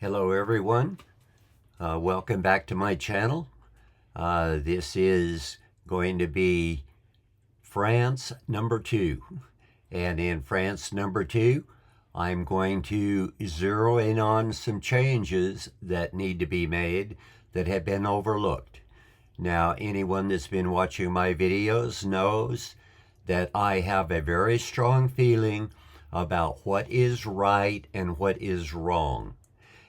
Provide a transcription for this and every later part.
Hello everyone, welcome back to my channel. This is going to be France number 2. And in France number 2, I'm going to zero in on some changes that need to be made that have been overlooked. Now, anyone that's been watching my videos knows that I have a very strong feeling about what is right and what is wrong.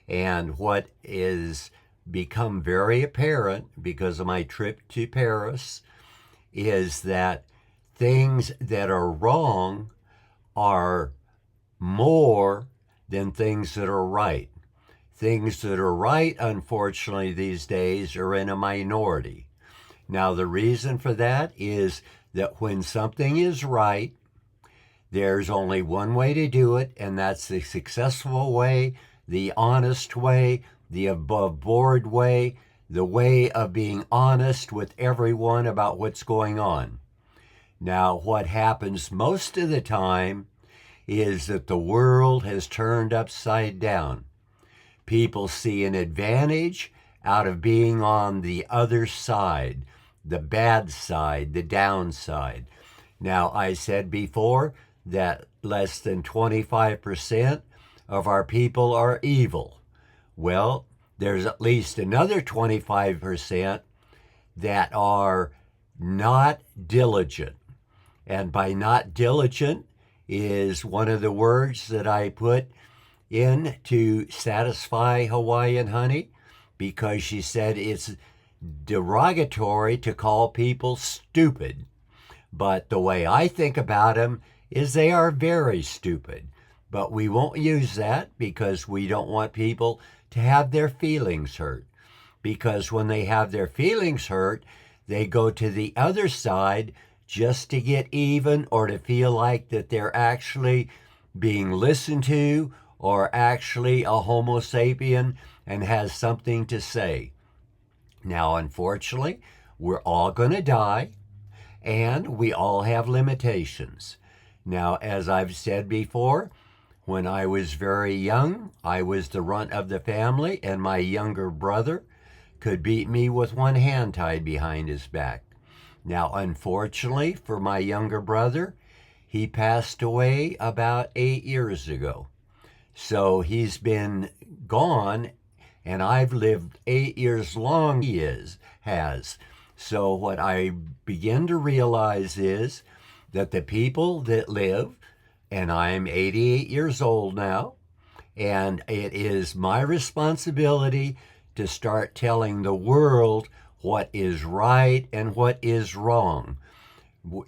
And what is become very apparent because of my trip to Paris is that things that are wrong are more than things that are right. Things that are right, unfortunately, these days are in a minority. Now, the reason for that is that when something is right, there's only one way to do it, and that's the successful way, the honest way, the above board way, the way of being honest with everyone about what's going on. Now, what happens most of the time is that the world has turned upside down. People see an advantage out of being on the other side, the bad side, the downside. Now, I said before that less than 25% of our people are evil. Well, there's at least another 25% that are not diligent. And by not diligent is one of the words that I put in to satisfy Hawaiian Honey, because she said it's derogatory to call people stupid. But the way I think about them is they are very stupid. But we won't use that because we don't want people to have their feelings hurt. Because when they have their feelings hurt, they go to the other side just to get even or to feel like that they're actually being listened to or actually a Homo sapien and has something to say. Now, unfortunately, we're all going to die and we all have limitations. Now, as I've said before, when I was very young, I was the runt of the family, and my younger brother could beat me with one hand tied behind his back. Now, unfortunately for my younger brother, he passed away about 8 years ago. So he's been gone, and I've lived 8 years long has. So what I begin to realize is that the people that live, and I'm 88 years old now, and it is my responsibility to start telling the world what is right and what is wrong.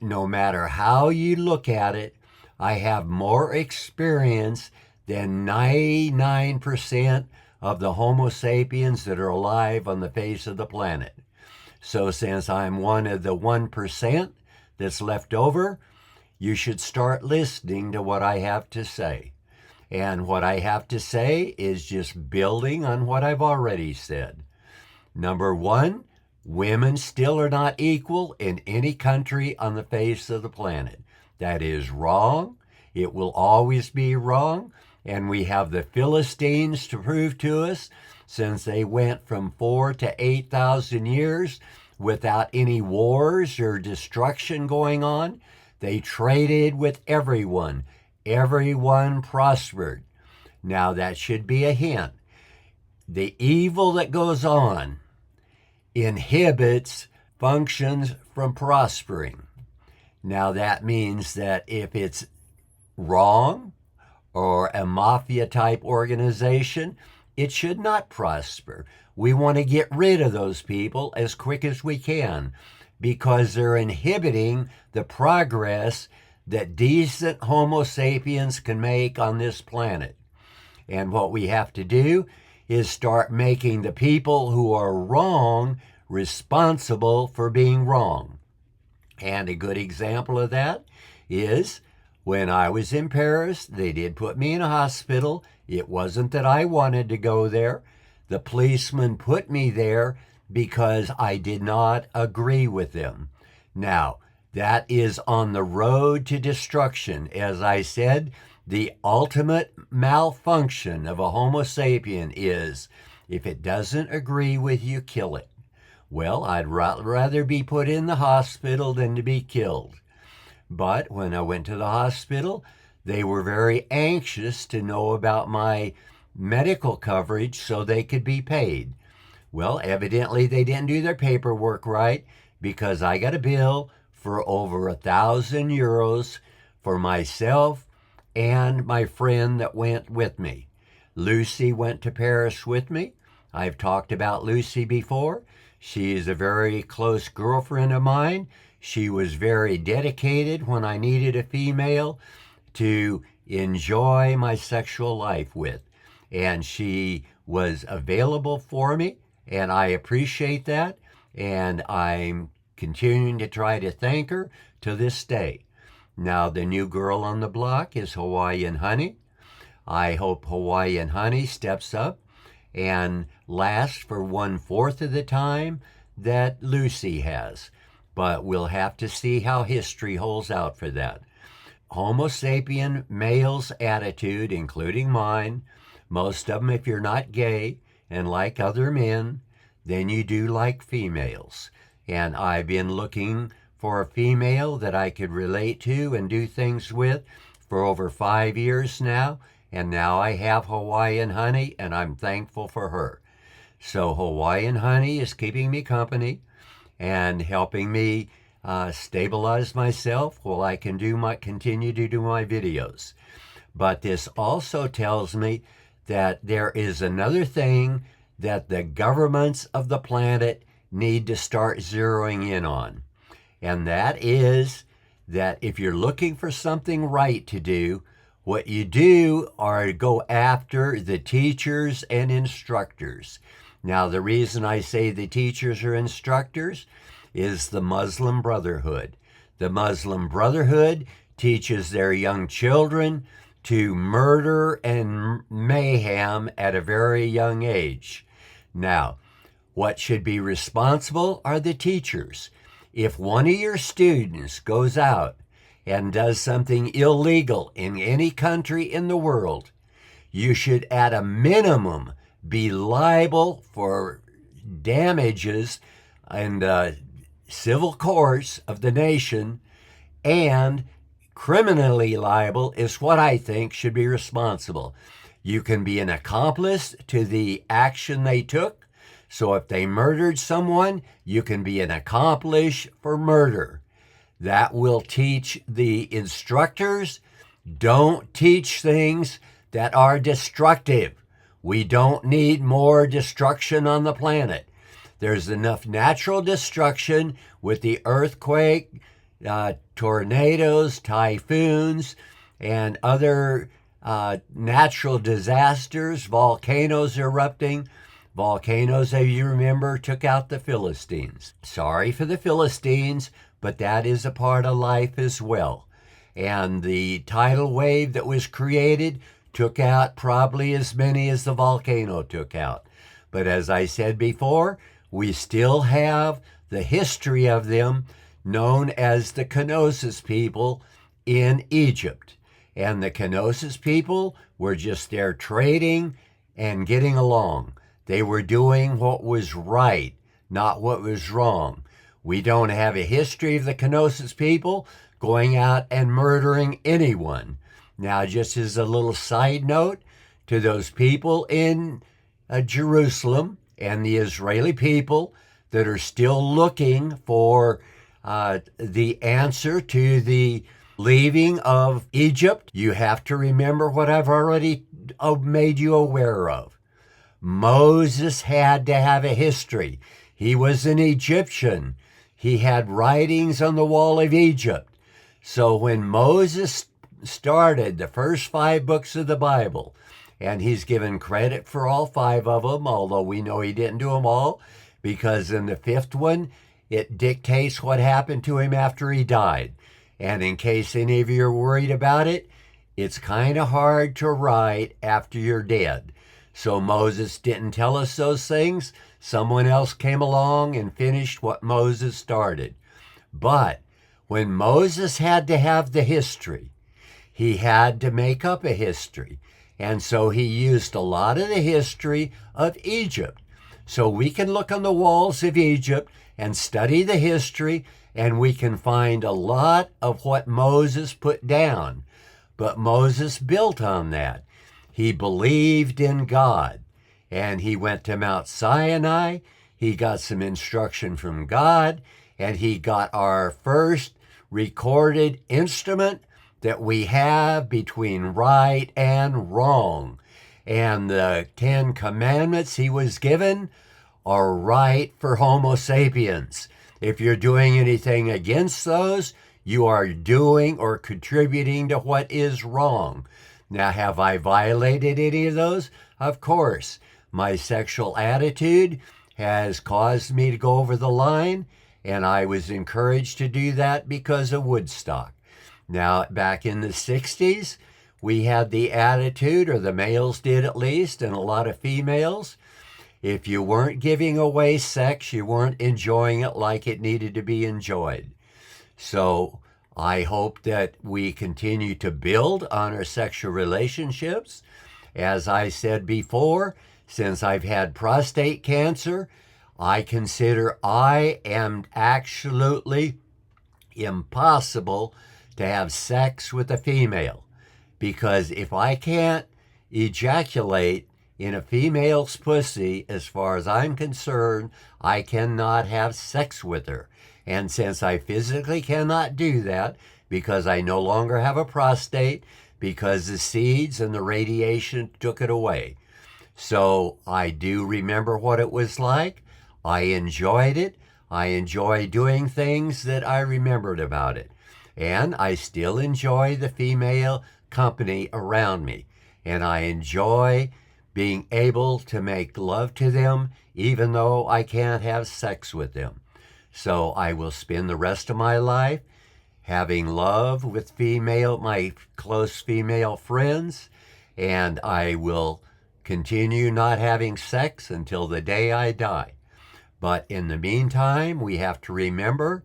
No matter how you look at it, I have more experience than 99% of the Homo sapiens that are alive on the face of the planet. So since I'm one of the 1% that's left over, you should start listening to what I have to say. And what I have to say is just building on what I've already said. Number one, women still are not equal in any country on the face of the planet. That is wrong. It will always be wrong. And we have the Philistines to prove to us, since they went from 4,000 to 8,000 years without any wars or destruction going on. They traded with everyone. Everyone prospered. Now, that should be a hint. The evil that goes on inhibits functions from prospering. Now, that means that if it's wrong or a mafia type organization, it should not prosper. We want to get rid of those people as quick as we can, because they're inhibiting the progress that decent Homo sapiens can make on this planet. And what we have to do is start making the people who are wrong responsible for being wrong. And a good example of that is when I was in Paris, they did put me in a hospital. It wasn't that I wanted to go there. The policeman put me there because I did not agree with them. Now, that is on the road to destruction. As I said, The ultimate malfunction of a Homo sapien is if it doesn't agree with you, kill it. Well, I'd rather be put in the hospital than to be killed. But when I went to the hospital, they were very anxious to know about my medical coverage so they could be paid. Well, evidently they didn't do their paperwork right, because I got a bill for over €1,000 for myself and my friend that went with me. Lucy went to Paris with me. I've talked about Lucy before. She is a very close girlfriend of mine. She was very dedicated when I needed a female to enjoy my sexual life with. And she was available for me, and I appreciate that. And I'm continuing to try to thank her to this day. Now, the new girl on the block is Hawaiian Honey. I hope Hawaiian Honey steps up and lasts for 1/4 of the time that Lucy has. But we'll have to see how history holds out for that. Homo sapien males' attitude, including mine, most of them, if you're not gay and like other men, then you do like females. And I've been looking for a female that I could relate to and do things with for over 5 years now. And now I have Hawaiian Honey, and I'm thankful for her. So Hawaiian Honey is keeping me company and helping me stabilize myself while I can continue to do my videos. But this also tells me that there is another thing that the governments of the planet need to start zeroing in on. And that is that if you're looking for something right to do, what you do are go after the teachers and instructors. Now, the reason I say the teachers or instructors is the Muslim Brotherhood. The Muslim Brotherhood teaches their young children to murder and mayhem at a very young age. Now, what should be responsible are the teachers. If one of your students goes out and does something illegal in any country in the world, you should at a minimum be liable for damages and civil courts of the nation, and criminally liable is what I think should be responsible. You can be an accomplice to the action they took. So if they murdered someone, you can be an accomplice for murder. That will teach the instructors, don't teach things that are destructive. We don't need more destruction on the planet. There's enough natural destruction with the earthquake, tornadoes, typhoons, and other natural disasters, volcanoes erupting. Volcanoes, as you remember, took out the Philistines. Sorry for the Philistines, but that is a part of life as well. And the tidal wave that was created took out probably as many as the volcano took out. But as I said before, we still have the history of them, known as the Kenosis people in Egypt. And the Kenosis people were just there trading and getting along. They were doing what was right, not what was wrong. We don't have a history of the Kenosis people going out and murdering anyone. Now, just as a little side note to those people in Jerusalem and the Israeli people that are still looking for the answer to the leaving of Egypt, you have to remember what I've already made you aware of. Moses had to have a history. He was an Egyptian. He had writings on the wall of Egypt. So when Moses started the first 5 books of the Bible, and he's given credit for all 5 of them, although we know he didn't do them all, because in the 5th one, it dictates what happened to him after he died. And in case any of you are worried about it, it's kind of hard to write after you're dead. So Moses didn't tell us those things. Someone else came along and finished what Moses started. But when Moses had to have the history, he had to make up a history. And so he used a lot of the history of Egypt. So we can look on the walls of Egypt and study the history, and we can find a lot of what Moses put down. But Moses built on that. He believed in God, and he went to Mount Sinai. He got some instruction from God, and he got our first recorded instrument that we have between right and wrong. And the 10 Commandments he was given are right for Homo sapiens. If you're doing anything against those, you are doing or contributing to what is wrong. Now, have I violated any of those? Of course. My sexual attitude has caused me to go over the line, and I was encouraged to do that because of Woodstock. Now, back in the 60s, we had the attitude, or the males did at least, and a lot of females. If you weren't giving away sex, you weren't enjoying it like it needed to be enjoyed. So I hope that we continue to build on our sexual relationships. As I said before, since I've had prostate cancer, I consider I am absolutely impossible to have sex with a female, because if I can't ejaculate in a female's pussy, as far as I'm concerned, I cannot have sex with her. And since I physically cannot do that, because I no longer have a prostate, because the seeds and the radiation took it away. So I do remember what it was like. I enjoyed it. I enjoy doing things that I remembered about it. And I still enjoy the female company around me. And I enjoy being able to make love to them, even though I can't have sex with them. So I will spend the rest of my life having love with my close female friends, and I will continue not having sex until the day I die. But in the meantime, we have to remember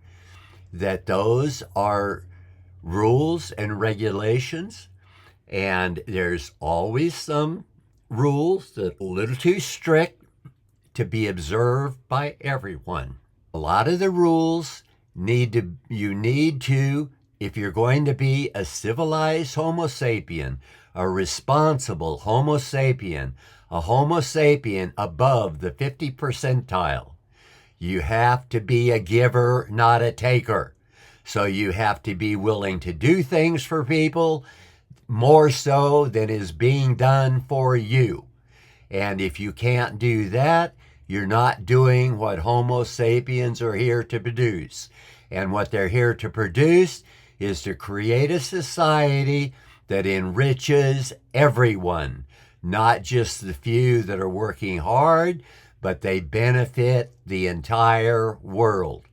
that those are rules and regulations, and there's always some rules that are a little too strict to be observed by everyone. A lot of the rules you need to, if you're going to be a civilized Homo sapien, a responsible Homo sapien, a Homo sapien above the 50th percentile, you have to be a giver, not a taker. So you have to be willing to do things for people more so than is being done for you. And if you can't do that, you're not doing what Homo sapiens are here to produce. And what they're here to produce is to create a society that enriches everyone, not just the few that are working hard, but they benefit the entire world.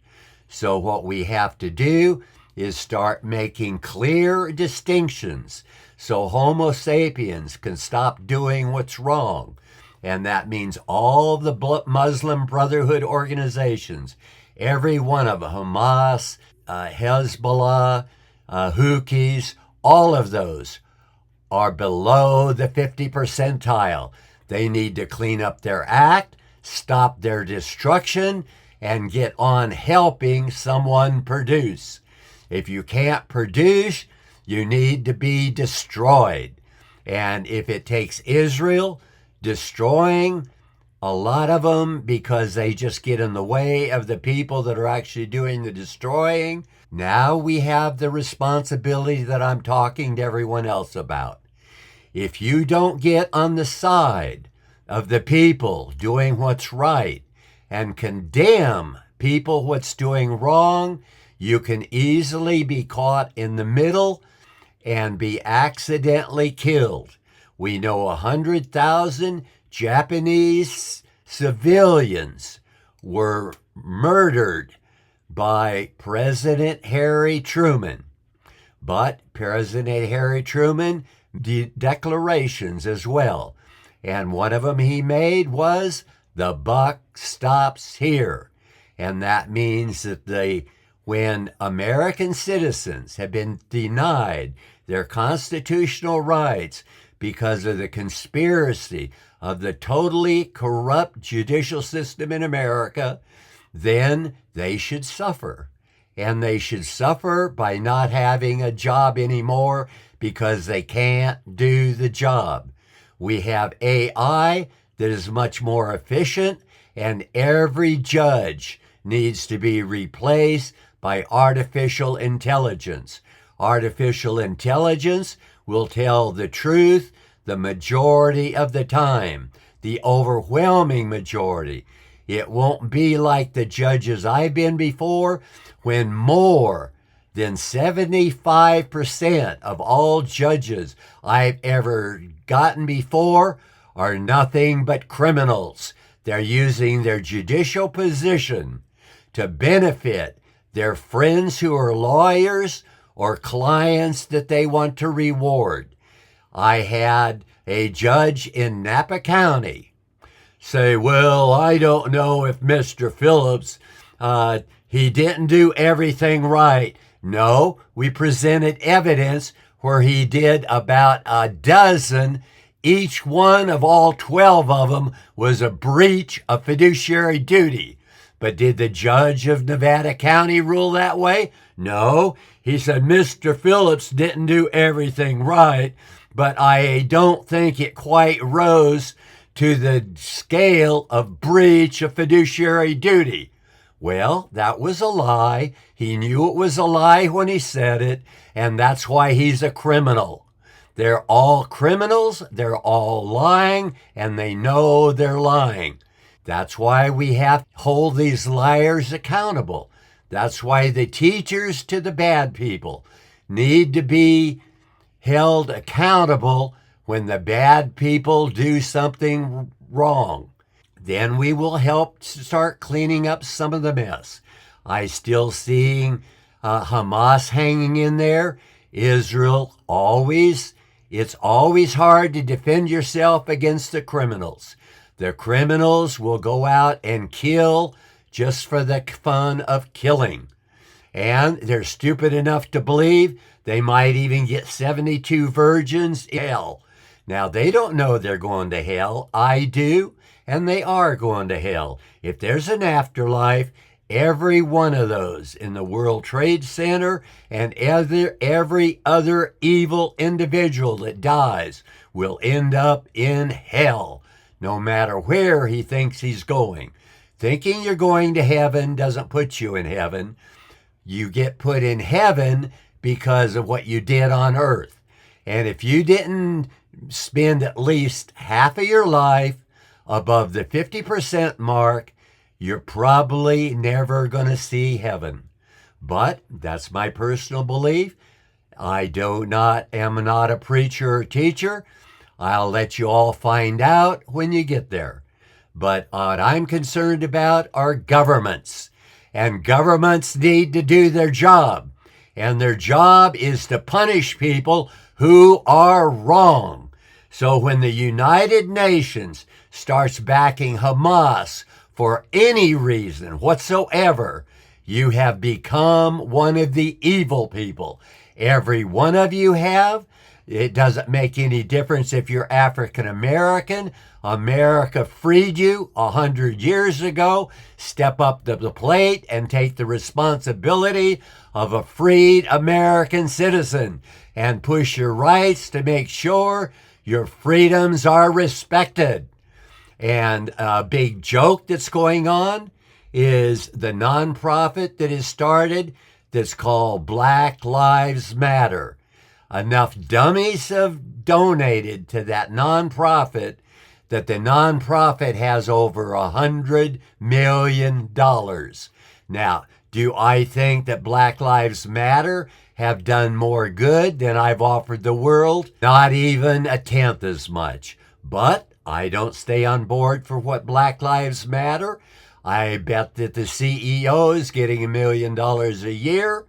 So what we have to do is start making clear distinctions so Homo sapiens can stop doing what's wrong. And that means all the Muslim Brotherhood organizations, every one of them, Hamas, Hezbollah, Houthis, all of those are below the 50th percentile. They need to clean up their act, stop their destruction, and get on helping someone produce. If you can't produce, you need to be destroyed. And if it takes Israel destroying a lot of them because they just get in the way of the people that are actually doing the destroying, now we have the responsibility that I'm talking to everyone else about. If you don't get on the side of the people doing what's right and condemn people what's doing wrong, you can easily be caught in the middle and be accidentally killed. We know 100,000 Japanese civilians were murdered by President Harry Truman. But President Harry Truman did declarations as well. And one of them he made was, the buck stops here. And that means that when American citizens have been denied their constitutional rights because of the conspiracy of the totally corrupt judicial system in America, then they should suffer. And they should suffer by not having a job anymore because they can't do the job. We have AI that is much more efficient, and every judge needs to be replaced by artificial intelligence. Artificial intelligence will tell the truth the majority of the time, the overwhelming majority. It won't be like the judges I've been before, when more than 75% of all judges I've ever gotten before are nothing but criminals. They're using their judicial position to benefit their friends who are lawyers or clients that they want to reward. I had a judge in Napa County say, well, I don't know if Mr. Phillips, he didn't do everything right. No, we presented evidence where he did about a dozen. Each one of all 12 of them was a breach of fiduciary duty. But did the judge of Nevada County rule that way? No. He said, Mr. Phillips didn't do everything right, but I don't think it quite rose to the scale of breach of fiduciary duty. Well, that was a lie. He knew it was a lie when he said it, and that's why he's a criminal. They're all criminals, they're all lying, and they know they're lying. That's why we have to hold these liars accountable. That's why the teachers to the bad people need to be held accountable when the bad people do something wrong. Then we will help start cleaning up some of the mess. I still seeing Hamas hanging in there. Israel it's always hard to defend yourself against the criminals. The criminals will go out and kill just for the fun of killing. And they're stupid enough to believe they might even get 72 virgins in hell. Now, they don't know they're going to hell. I do, and they are going to hell. If there's an afterlife, every one of those in the World Trade Center and every other evil individual that dies will end up in hell, no matter where he thinks he's going. Thinking you're going to heaven doesn't put you in heaven. You get put in heaven because of what you did on earth. And if you didn't spend at least half of your life above the 50% mark, you're probably never going to see heaven. But that's my personal belief. I am not a preacher or teacher. I'll let you all find out when you get there. But what I'm concerned about are governments. And governments need to do their job. And their job is to punish people who are wrong. So when the United Nations starts backing Hamas for any reason whatsoever, you have become one of the evil people. Every one of you have. It doesn't make any difference if you're African American. America freed you 100 years ago. Step up to the plate and take the responsibility of a freed American citizen and push your rights to make sure your freedoms are respected. And a big joke that's going on is the nonprofit that is started that's called Black Lives Matter. Enough dummies have donated to that nonprofit that the nonprofit has over $100 million. Now, do I think that Black Lives Matter have done more good than I've offered the world? Not even a tenth as much. But I don't stay on board for what Black Lives Matter. I bet that the CEO is getting $1 million a year.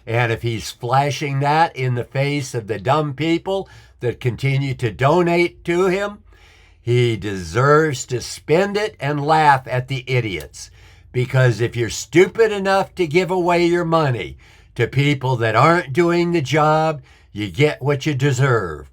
And if he's flashing that in the face of the dumb people that continue to donate to him, he deserves to spend it and laugh at the idiots. Because if you're stupid enough to give away your money to people that aren't doing the job, You get what you deserve.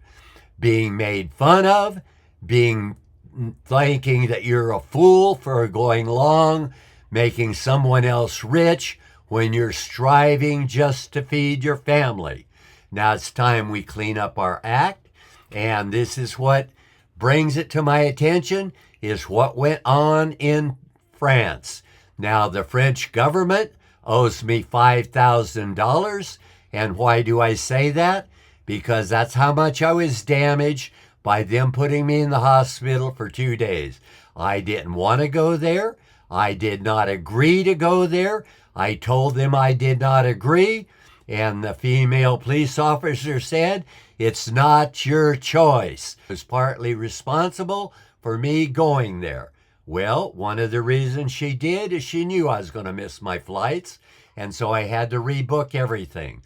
Being made fun of, thinking that you're a fool for going along, making someone else rich when you're striving just to feed your family. Now it's time we clean up our act, and this is what brings it to my attention, is what went on in France. Now the French government owes me $5,000, and why do I say that? Because that's how much I was damaged by them putting me in the hospital for 2 days. I didn't want to go there. I did not agree to go there. I told them I did not agree, and the female police officer said, "It's not your choice." I was partly responsible for me going there. Well, one of the reasons she did is she knew I was going to miss my flights, and so I had to rebook everything.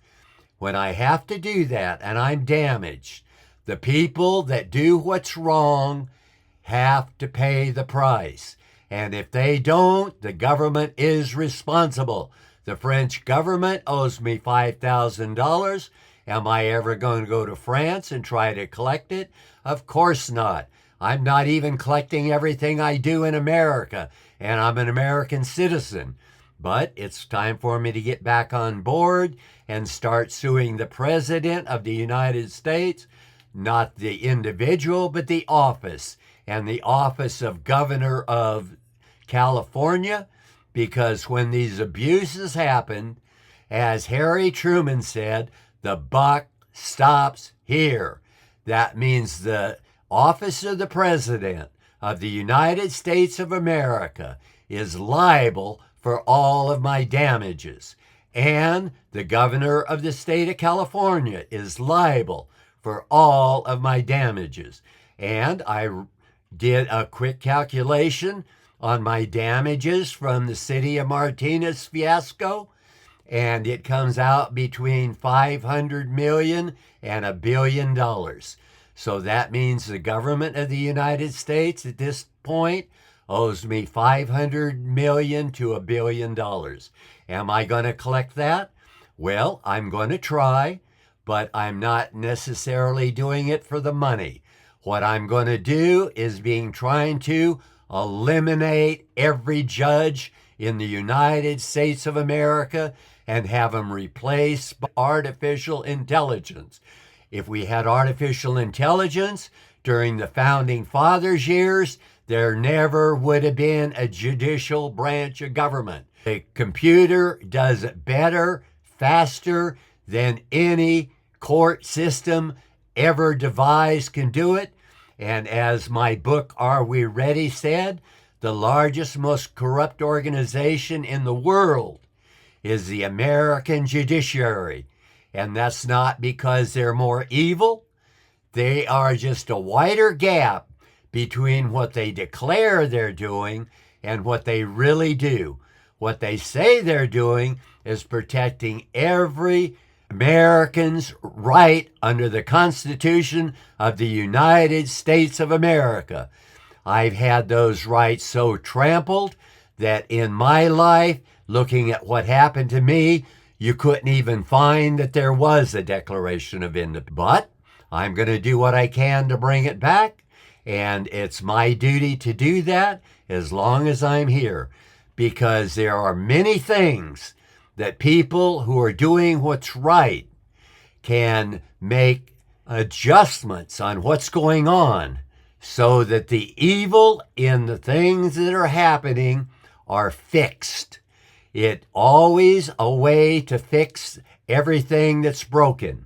When I have to do that and I'm damaged, the people that do what's wrong have to pay the price. And if they don't, the government is responsible. The French government owes me $5,000. Am I ever going to go to France and try to collect it? Of course not. I'm not even collecting everything I do in America, and I'm an American citizen. But it's time for me to get back on board and start suing the President of the United States, not the individual, but the office, and the office of Governor of California, because when these abuses happened, as Harry Truman said, the buck stops here. That means the office of the President of the United States of America is liable for all of my damages, and the governor of the state of California is liable for all of my damages. And I did a quick calculation on my damages from the city of Martinez fiasco, and it comes out between $500 million and $1 billion. So that means the government of the United States at this point owes me $500 million to $1 billion. Am I going to collect that? Well, I'm going to try, but I'm not necessarily doing it for the money. What I'm going to do is trying to eliminate every judge in the United States of America and have them replaced by artificial intelligence. If we had artificial intelligence during the Founding Fathers' years, there never would have been a judicial branch of government. A computer does it better, faster than any court system ever devised can do it. And as my book, Are We Ready, said, the largest, most corrupt organization in the world is the American judiciary. And that's not because they're more evil. They are just a wider gap between what they declare they're doing and what they really do. What they say they're doing is protecting every American's right under the Constitution of the United States of America. I've had those rights so trampled that in my life, looking at what happened to me, you couldn't even find that there was a Declaration of Independence. But I'm going to do what I can to bring it back, and it's my duty to do that as long as I'm here, because there are many things that people who are doing what's right can make adjustments on what's going on so that the evil in the things that are happening are fixed. It's always a way to fix everything that's broken.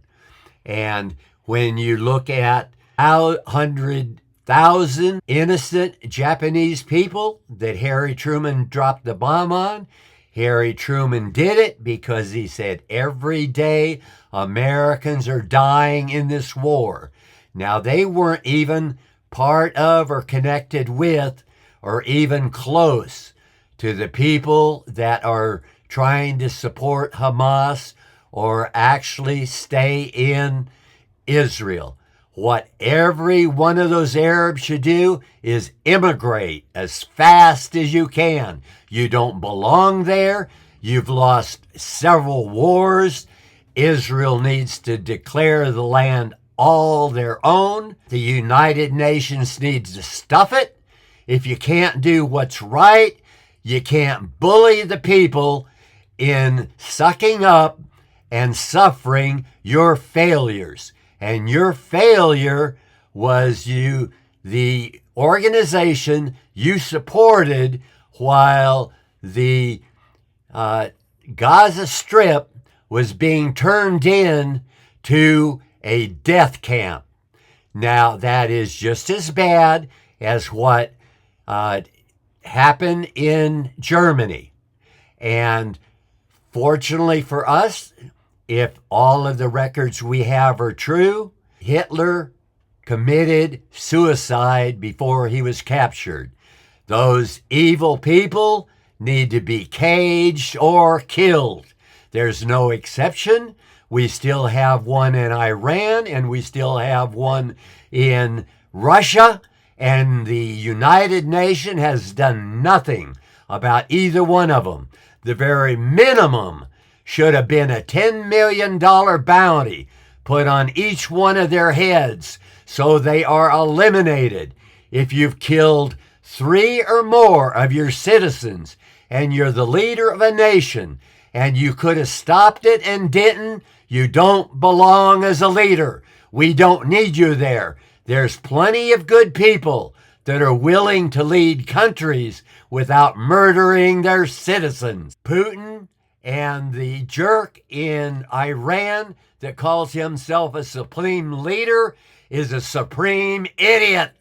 And when you look at how 100,000 innocent Japanese people that Harry Truman dropped the bomb on, Harry Truman did it because he said every day Americans are dying in this war. Now, they weren't even part of or connected with or even close to the people that are trying to support Hamas or actually stay in Israel. What every one of those Arabs should do is immigrate as fast as you can. You don't belong there. You've lost several wars. Israel needs to declare the land all their own. The United Nations needs to stuff it. If you can't do what's right, you can't bully the people in sucking up and suffering your failures. And your failure was the organization you supported while the Gaza Strip was being turned in to a death camp. Now, that is just as bad as what happened in Germany. And fortunately for us, if all of the records we have are true, Hitler committed suicide before he was captured. Those evil people need to be caged or killed. There's no exception. We still have one in Iran, and we still have one in Russia, and the United Nations has done nothing about either one of them. The very minimum should have been a $10 million bounty put on each one of their heads so they are eliminated. If you've killed 3 or more of your citizens and you're the leader of a nation and you could have stopped it and didn't, you don't belong as a leader. We don't need you there. There's plenty of good people that are willing to lead countries without murdering their citizens. Putin and the jerk in Iran that calls himself a supreme leader is a supreme idiot.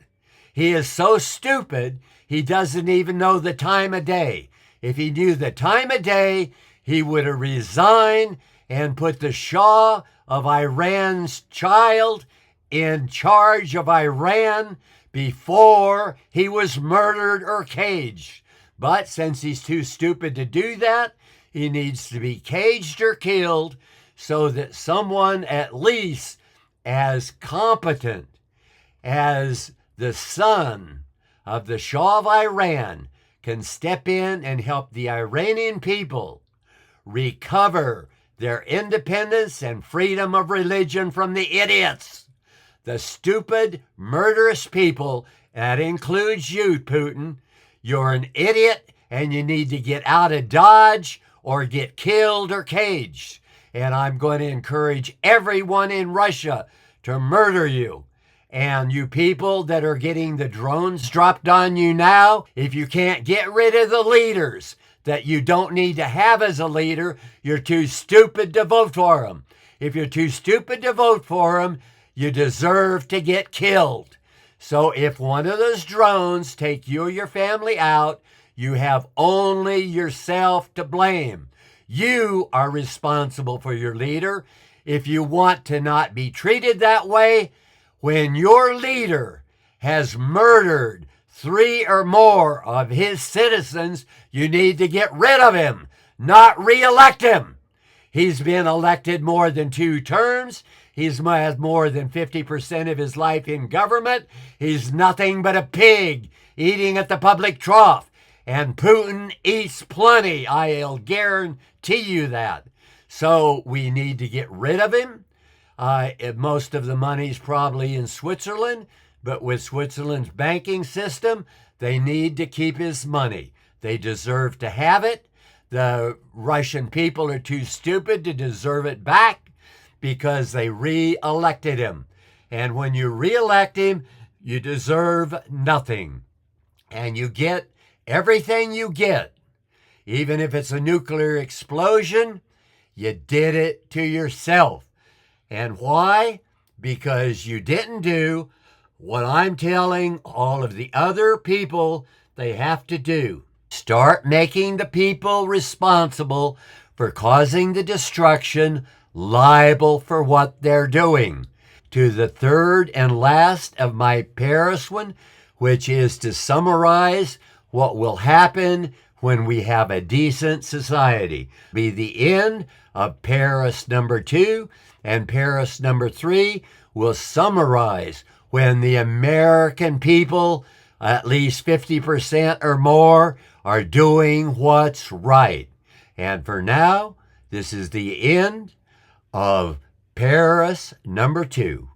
He is so stupid, he doesn't even know the time of day. If he knew the time of day, he would have resigned and put the Shah of Iran's child in charge of Iran before he was murdered or caged. But since he's too stupid to do that, he needs to be caged or killed so that someone at least as competent as the son of the Shah of Iran can step in and help the Iranian people recover their independence and freedom of religion from the idiots, the stupid, murderous people. That includes you, Putin. You're an idiot and you need to get out of Dodge or get killed or caged. And I'm going to encourage everyone in Russia to murder you. And you people that are getting the drones dropped on you now, if you can't get rid of the leaders that you don't need to have as a leader, you're too stupid to vote for them. If you're too stupid to vote for them, you deserve to get killed. So if one of those drones take you or your family out, you have only yourself to blame. You are responsible for your leader. If you want to not be treated that way, when your leader has murdered 3 or more of his citizens, you need to get rid of him, not re-elect him. He's been elected more than 2 terms. He's had more than 50% of his life in government. He's nothing but a pig eating at the public trough. And Putin eats plenty, I'll guarantee you that. So we need to get rid of him. Most of the money's probably in Switzerland, but with Switzerland's banking system, they need to keep his money. They deserve to have it. The Russian people are too stupid to deserve it back because they re-elected him. And when you re-elect him, you deserve nothing. And you get everything you get. Even if it's a nuclear explosion, you did it to yourself. And why? Because you didn't do what I'm telling all of the other people they have to do. Start making the people responsible for causing the destruction liable for what they're doing. To the third and last of my Paris one, which is to summarize what will happen when we have a decent society. Be the end of Paris number 2, and Paris number 3 will summarize when the American people, at least 50% or more, are doing what's right. And for now, this is the end of Paris number 2.